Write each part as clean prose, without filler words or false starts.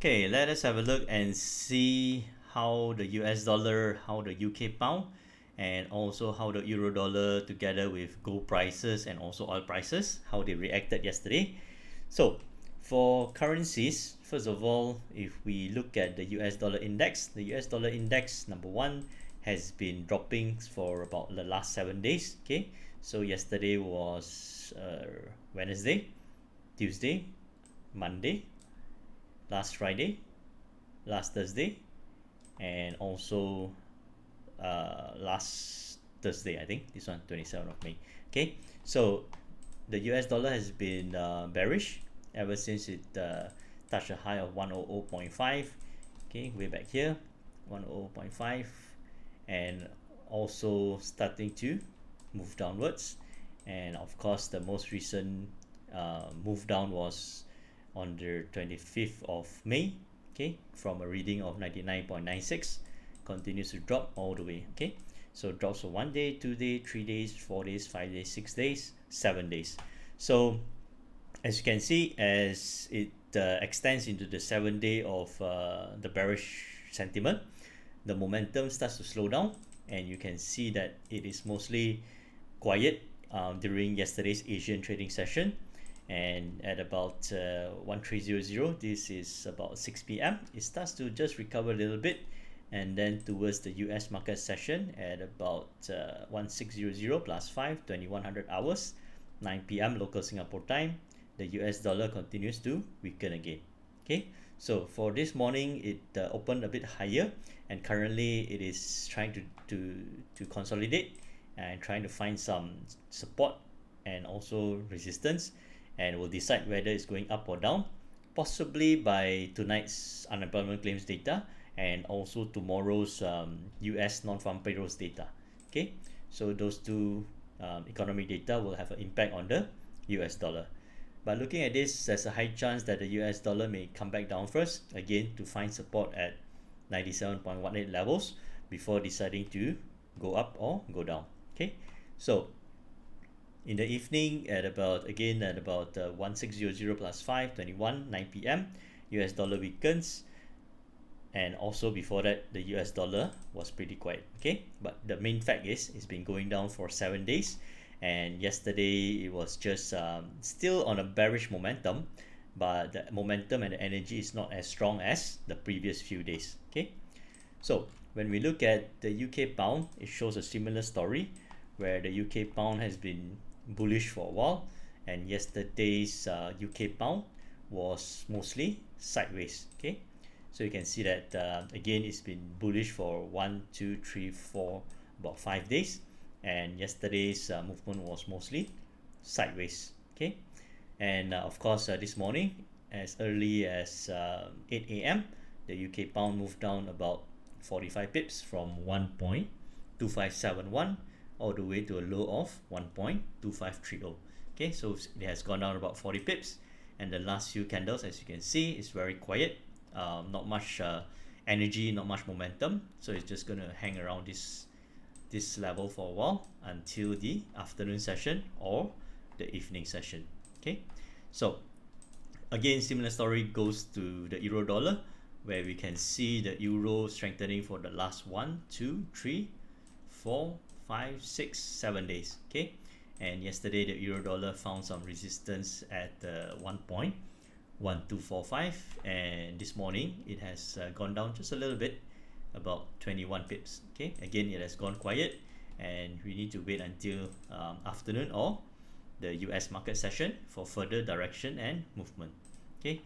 Okay, let us have a look and see how the US dollar, how the UK pound, and also how the euro dollar together with gold prices and also oil prices, how they reacted yesterday. So for currencies, first of all, if we look at the US dollar index, the US dollar index number one has been dropping for about the last 7 days. Okay, so yesterday was Wednesday, Tuesday, Monday, last Friday, last Thursday, and also last Thursday, I think this one 27th of May. Okay, so the US dollar has been bearish ever since it touched a high of 100.5. Okay, way back here, 100.5, and also starting to move downwards. And of course, the most recent move down was on the 25th of May. Okay, from a reading of 99.96, continues to drop all the way. Okay, so drops for 1 day, 2 day, 3 days, 4 days, 5 days, 6 days, 7 days. So as you can see, as it extends into the 7 day of the bearish sentiment, the momentum starts to slow down, and you can see that it is mostly quiet during yesterday's Asian trading session. And at about 1300, this is about 6 p.m, it starts to just recover a little bit, and then towards the US market session at about 1600 plus 5, 2100 hours, 9 p.m local Singapore time, the US dollar continues to weaken again. Okay, so for this morning it opened a bit higher, and currently it is trying to consolidate and trying to find some support and also resistance, and will decide whether it's going up or down, possibly by tonight's unemployment claims data and also tomorrow's US non-farm payrolls data. Okay, so those two economic data will have an impact on the US dollar. But looking at this, there's a high chance that the US dollar may come back down first, again to find support at 97.18 levels before deciding to go up or go down. Okay, so in the evening at about 1600 plus 5, 21, 9 p.m, US dollar weakens, and also before that the US dollar was pretty quiet. Okay, but the main fact is it's been going down for 7 days, and yesterday it was just still on a bearish momentum, but the momentum and the energy is not as strong as the previous few days. Okay, so when we look at the UK pound, it shows a similar story where the UK pound has been bullish for a while, and yesterday's UK pound was mostly sideways. Okay, so you can see that again it's been bullish for 1, 2, 3, 4, about 5 days, and yesterday's movement was mostly sideways. Okay, and of course this morning as early as 8 a.m, the UK pound moved down about 45 pips from 1.2571 all the way to a low of 1.2530. Okay, so it has gone down about 40 pips, and the last few candles, as you can see, is very quiet. Not much energy, not much momentum, so it's just going to hang around this level for a while until the afternoon session or the evening session. Okay, so again similar story goes to the euro dollar, where we can see the euro strengthening for the last 1, 2, 3, 4, 5, 6, 7 days. Okay, and yesterday the euro dollar found some resistance at 1.1245, and this morning it has gone down just a little bit, about 21 pips. Okay, again it has gone quiet, and we need to wait until afternoon or the US market session for further direction and movement. Okay,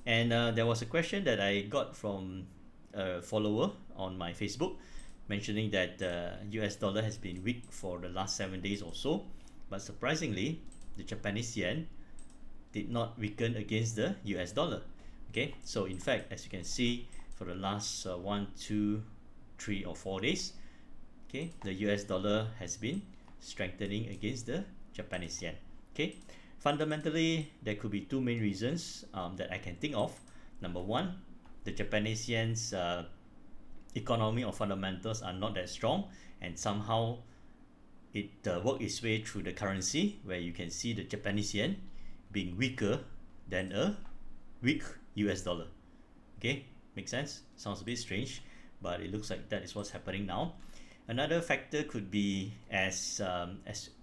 and there was a question that I got from a follower on my Facebook, mentioning that the US dollar has been weak for the last 7 days or so, but surprisingly the Japanese yen did not weaken against the US dollar. Okay, so in fact, as you can see, for the last 1, 2, 3 or 4 days, okay, the US dollar has been strengthening against the Japanese yen. Okay, fundamentally there could be two main reasons that I can think of. Number one, the Japanese yen's economy or fundamentals are not that strong, and somehow it worked its way through the currency, where you can see the Japanese yen being weaker than a weak US dollar. Okay, makes sense. Sounds a bit strange, but it looks like that is what's happening now. Another factor could be as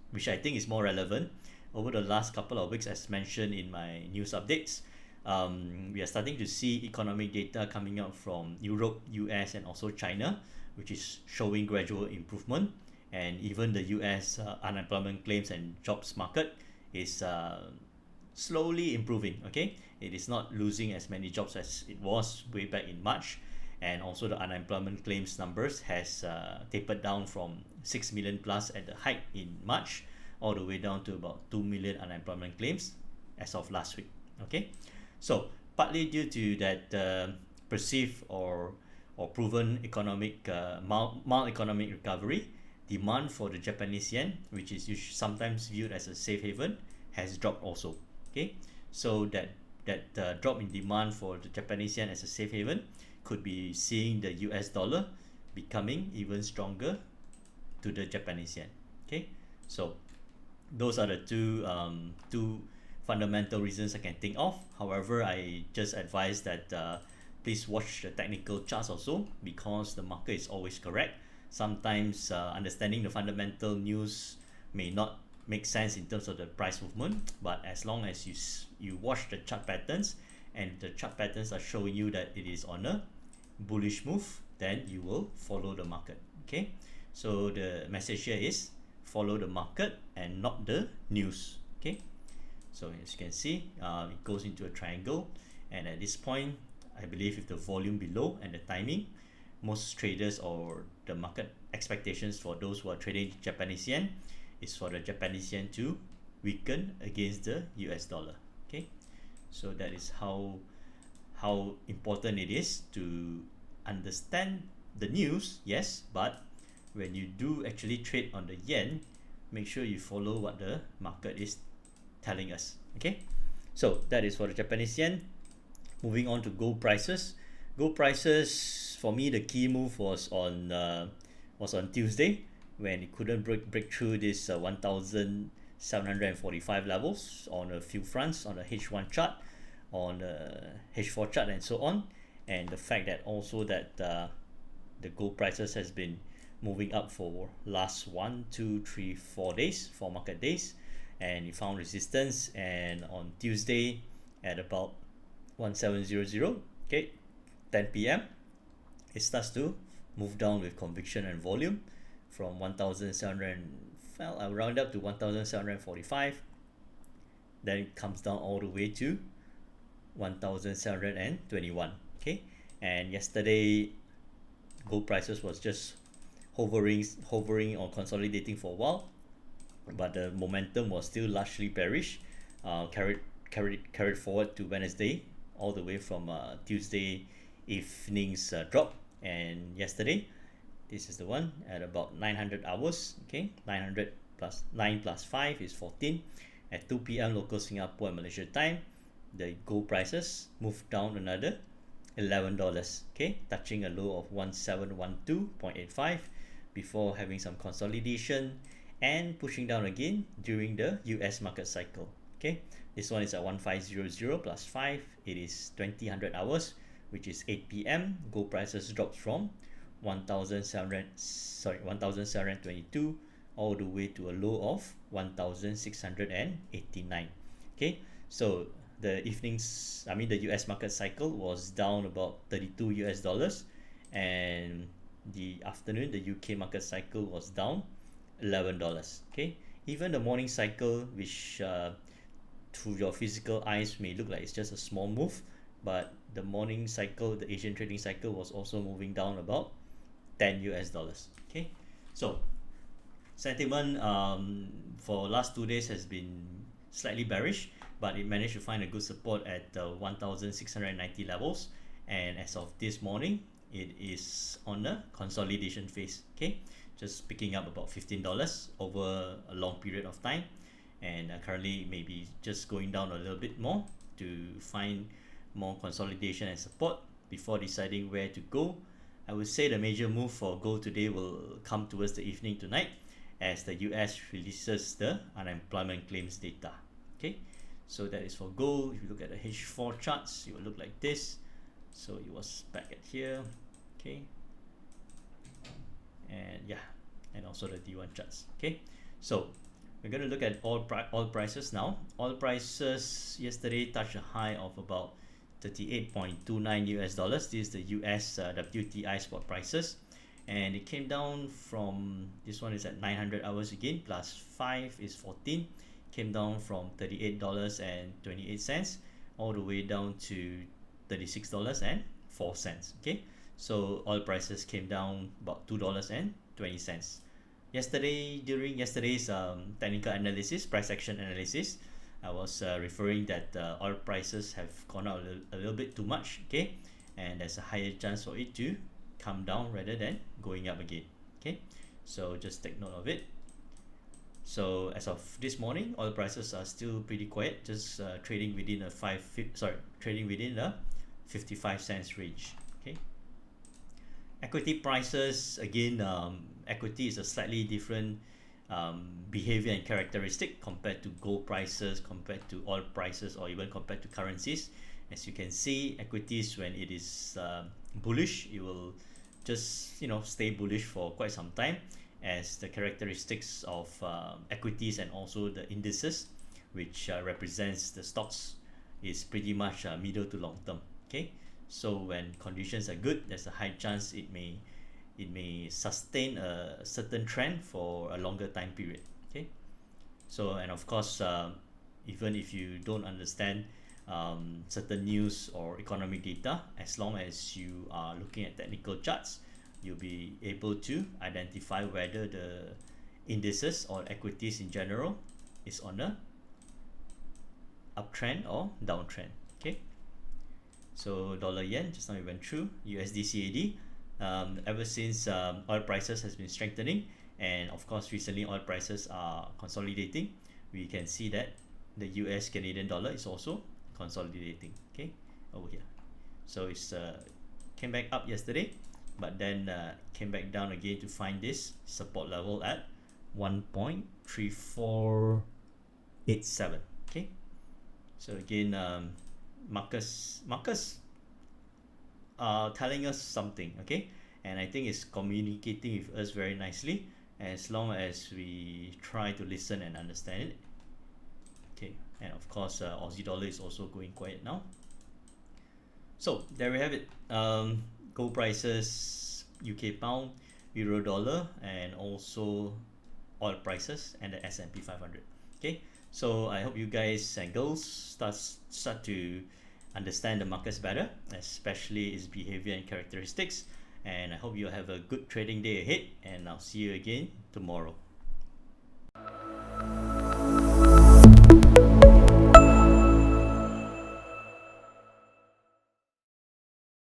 which I think is more relevant over the last couple of weeks, as mentioned in my news updates. We are starting to see economic data coming out from Europe, US, and also China, which is showing gradual improvement. And even the US unemployment claims and jobs market is slowly improving. Okay, it is not losing as many jobs as it was way back in March, and also the unemployment claims numbers has tapered down from 6 million plus at the height in March all the way down to about 2 million unemployment claims as of last week. Okay, so partly due to that perceived or proven economic mild economic recovery, demand for the Japanese yen, which is sometimes viewed as a safe haven, has dropped also. Okay, so that drop in demand for the Japanese yen as a safe haven could be seeing the US dollar becoming even stronger to the Japanese yen. Okay, so those are the two fundamental reasons I can think of. However, I just advise that please watch the technical charts also, because the market is always correct. Sometimes understanding the fundamental news may not make sense in terms of the price movement, but as long as you watch the chart patterns and the chart patterns are showing you that it is on a bullish move, then you will follow the market. Okay, so the message here is follow the market and not the news. Okay, so as you can see, it goes into a triangle, and at this point I believe if the volume below and the timing, most traders or the market expectations for those who are trading Japanese yen is for the Japanese yen to weaken against the US dollar. Okay, so that is how important it is to understand the news. Yes, but when you do actually trade on the yen, make sure you follow what the market is telling us. Okay, so that is for the Japanese yen. Moving on to gold prices. Gold prices, for me, the key move was on Tuesday, when it couldn't break through this 1,745 levels on a few fronts, on the H1 chart, on the H4 chart, and so on. And the fact that also that the gold prices has been moving up for last 1, 2, 3, 4 days, 4 market days, and it found resistance. And on Tuesday at about 1700, okay, 10 p.m, it starts to move down with conviction and volume from 1,700, well, I'll round up to 1,745. Then it comes down all the way to 1,721. Okay, and yesterday gold prices was just hovering or consolidating for a while, but the momentum was still largely bearish, carried forward to Wednesday, all the way from Tuesday evening's drop. And yesterday, this is the one at about 900 hours. Okay, 900 plus 9 plus 5 is 14. At 2 p.m. local Singapore and Malaysia time, the gold prices moved down another $11, okay, touching a low of 1712.85 before having some consolidation and pushing down again during the US market cycle. Okay, this one is at 1500 plus 5. It is 2000 hours, which is 8 p.m. Gold prices dropped from 1,722 all the way to a low of 1,689. Okay, so the US market cycle was down about 32 US dollars, and the afternoon the UK market cycle was down $11. Okay, even the morning cycle, which through your physical eyes may look like it's just a small move, but the morning cycle, the Asian trading cycle, was also moving down about 10 US dollars. Okay, so sentiment for last 2 days has been slightly bearish, but it managed to find a good support at 1,690 levels, and as of this morning it is on a consolidation phase. Okay, just picking up about $15 over a long period of time, and currently maybe just going down a little bit more to find more consolidation and support before deciding where to go. I would say the major move for gold today will come towards the evening tonight, as the US releases the unemployment claims data. Okay, so that is for gold. If you look at the H4 charts, it will look like this. So it was back at here. Okay, and yeah, and also the D1 charts. Okay, so we're going to look at oil prices now. Oil prices yesterday touched a high of about 38.29 US dollars. This is the US WTI spot prices, and it came down from, this one is at 900 hours again, plus 5 is 14, came down from $38.28 all the way down to $36.04. Okay, so oil prices came down about $2.20. Yesterday, during yesterday's technical analysis, price action analysis, I was referring that oil prices have gone out a little bit too much, okay, and there's a higher chance for it to come down rather than going up again. Okay, so just take note of it. So as of this morning, oil prices are still pretty quiet, just trading within a 55 cents range. Okay, equity prices again. Equity is a slightly different behavior and characteristic compared to gold prices, compared to oil prices, or even compared to currencies. As you can see, equities, when it is bullish, it will just stay bullish for quite some time, as the characteristics of equities and also the indices, which represents the stocks, is pretty much middle to long term. Okay, so when conditions are good, there's a high chance it may sustain a certain trend for a longer time period. Okay, so, and of course, even if you don't understand certain news or economic data, as long as you are looking at technical charts, you'll be able to identify whether the indices or equities in general is on a uptrend or downtrend. Okay, so dollar yen, just now we went through. USD CAD, ever since oil prices has been strengthening, and of course recently oil prices are consolidating, we can see that the US Canadian dollar is also consolidating. Okay, over here, so it's came back up yesterday, but then came back down again to find this support level at 1.3487. okay, so again, markets are telling us something, okay, and I think it's communicating with us very nicely, as long as we try to listen and understand it. Okay, and of course Aussie dollar is also going quiet now. So there we have it. Gold prices, UK pound, euro dollar, and also oil prices and the S&P 500. Okay, so I hope you guys and girls start to understand the markets better, especially its behavior and characteristics, and I hope you have a good trading day ahead, and I'll see you again tomorrow.